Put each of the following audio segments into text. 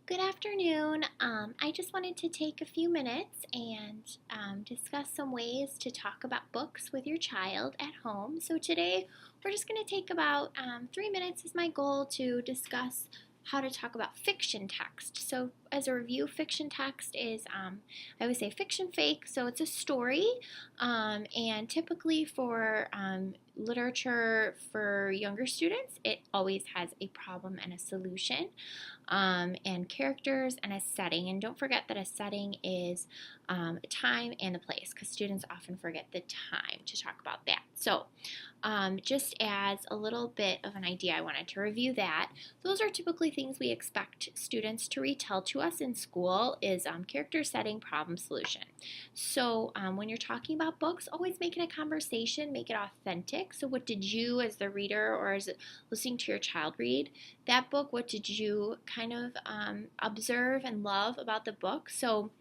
Good afternoon. I just wanted to take a few minutes and discuss some ways to talk about books with your child at home. So today we're just going to take about 3 minutes is my goal to discuss how to talk about fiction text. So as a review, fiction text is, I would say fiction fake, so it's a story, and typically for literature for younger students, it always has a problem and a solution, and characters and a setting. And don't forget that a setting is a time and a place, because students often forget the time to talk about that. So just as a little bit of an idea, I wanted to review that. Those are typically things we expect students to retell to us in school is character, setting, problem, solution. So when you're talking about books, always make it a conversation, make it authentic. So what did you as the reader or as listening to your child read that book? What did you kind of observe and love about the book? So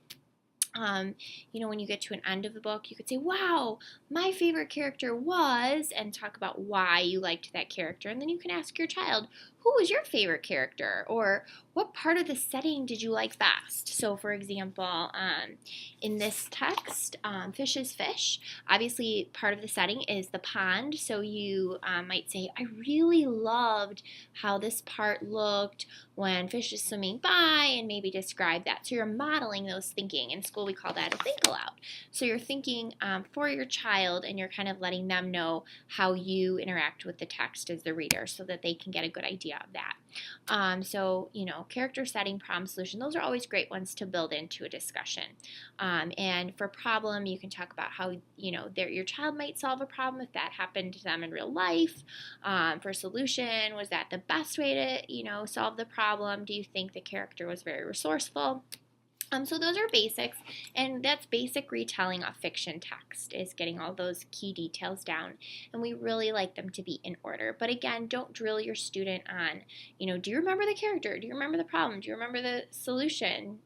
when you get to an end of the book, you could say, wow, my favorite character was, and talk about why you liked that character. And then you can ask your child, who was your favorite character? Or what part of the setting did you like best? So, for example, in this text, Fish is Fish, obviously part of the setting is the pond. So you might say, I really loved how this part looked when fish is swimming by, and maybe describe that. So you're modeling those thinking. In school, we call that a think aloud. So you're thinking for your child, and you're kind of letting them know how you interact with the text as the reader so that they can get a good idea of that. Character, setting, problem, solution, those are always great ones to build into a discussion. And for problem, you can talk about how, your child might solve a problem if that happened to them in real life. For solution, was that the best way to, solve the problem? Do you think the character was very resourceful? So those are basics, and that's basic retelling of fiction text, is getting all those key details down, and we really like them to be in order. But again, don't drill your student on, do you remember the character? Do you remember the problem? Do you remember the solution?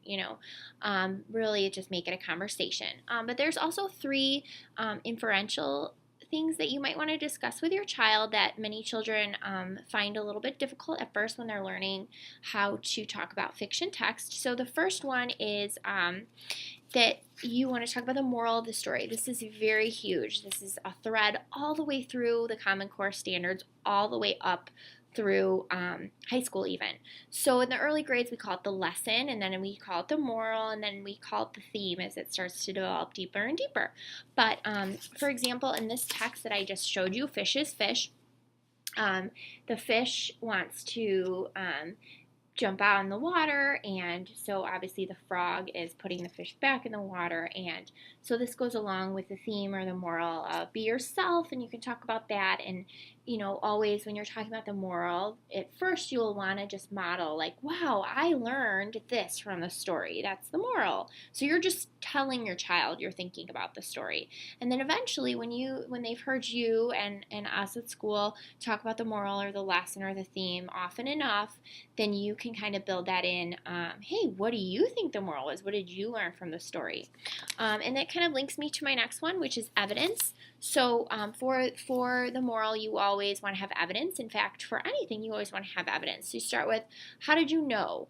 Really just make it a conversation. But there's also three inferential things that you might want to discuss with your child that many children find a little bit difficult at first when they're learning how to talk about fiction text. So the first one is that you want to talk about the moral of the story. This is very huge. This is a thread all the way through the Common Core standards, all the way up through high school even. So in the early grades, we call it the lesson, and then we call it the moral, and then we call it the theme as it starts to develop deeper and deeper. But for example, in this text that I just showed you, Fish is Fish, the fish wants to jump out in the water, and so obviously the frog is putting the fish back in the water, and so this goes along with the theme or the moral of be yourself, and you can talk about that. And always when you're talking about the moral, at first you'll want to just model like, wow, I learned this from the story. That's the moral. So you're just telling your child you're thinking about the story. And then eventually when they've heard you and us at school talk about the moral or the lesson or the theme often enough, then you can kind of build that in. Hey, what do you think the moral is? What did you learn from the story? And that kind of links me to my next one, which is evidence. So for the moral, you always want to have evidence. In fact, for anything, you always want to have evidence. So you start with, how did you know?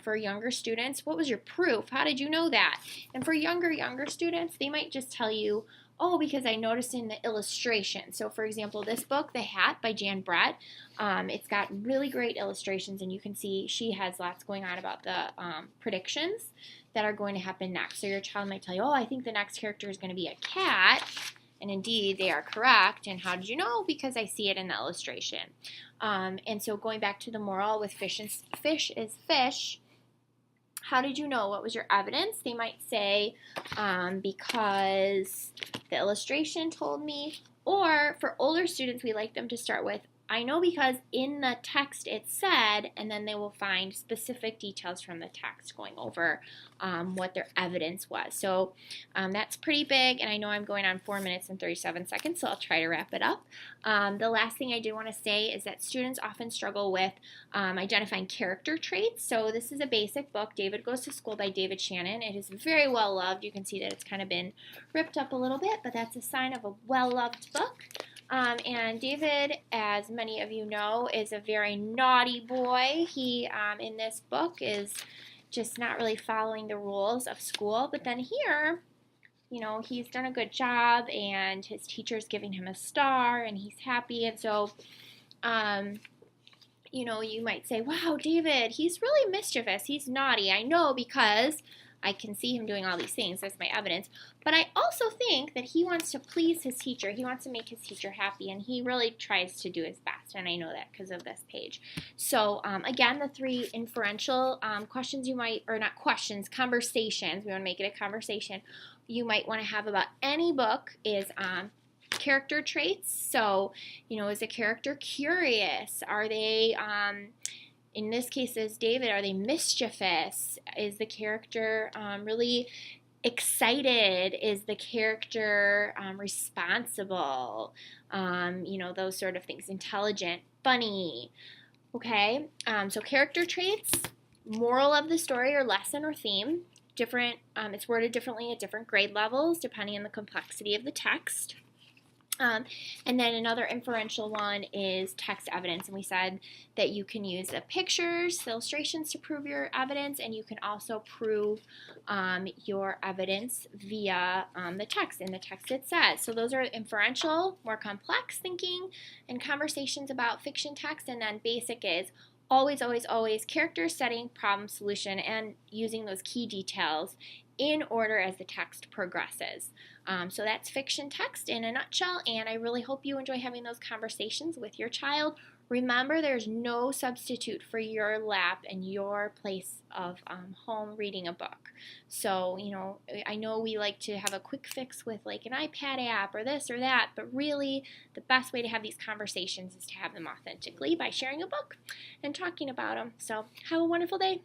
For younger students, what was your proof? How did you know that? And for younger students, they might just tell you, oh, because I noticed in the illustration. So for example, this book, The Hat by Jan Brett, it's got really great illustrations, and you can see she has lots going on about the predictions that are going to happen next. So your child might tell you, oh, I think the next character is going to be a cat. And indeed, they are correct. And how did you know? Because I see it in the illustration. And so going back to the moral with Fish is Fish, how did you know? What was your evidence? They might say, because the illustration told me. Or for older students, we like them to start with, I know because in the text it said, and then they will find specific details from the text going over what their evidence was. So that's pretty big, and I know I'm going on 4 minutes and 37 seconds, so I'll try to wrap it up. The last thing I do want to say is that students often struggle with identifying character traits. So this is a basic book, David Goes to School by David Shannon. It is very well loved. You can see that it's kind of been ripped up a little bit, but that's a sign of a well-loved book. And David, as many of you know, is a very naughty boy. He, in this book, is just not really following the rules of school. But then here, he's done a good job and his teacher's giving him a star and he's happy. And so, you might say, wow, David, he's really mischievous. He's naughty. I know because I can see him doing all these things. That's my evidence. But I also think that he wants to please his teacher. He wants to make his teacher happy, and he really tries to do his best. And I know that because of this page. So, again, the 3 inferential questions conversations. We want to make it a conversation. You might want to have about any book is character traits. So, is a character curious? Are they, in this case, as David, are they mischievous? Is the character really excited? Is the character responsible? Those sort of things. Intelligent, funny. Okay, so character traits, moral of the story or lesson or theme. Different. It's worded differently at different grade levels depending on the complexity of the text. And then another inferential one is text evidence, and we said that you can use the pictures, the illustrations to prove your evidence, and you can also prove your evidence via the text. In the text it says. So those are inferential, more complex thinking, and conversations about fiction text, and then basic is always, always, always character, setting, problem, solution, and using those key details in order as the text progresses. So that's fiction text in a nutshell, and I really hope you enjoy having those conversations with your child. Remember, there's no substitute for your lap and your place of home reading a book. So, I know we like to have a quick fix with like an iPad app or this or that, but really the best way to have these conversations is to have them authentically by sharing a book and talking about them. So have a wonderful day.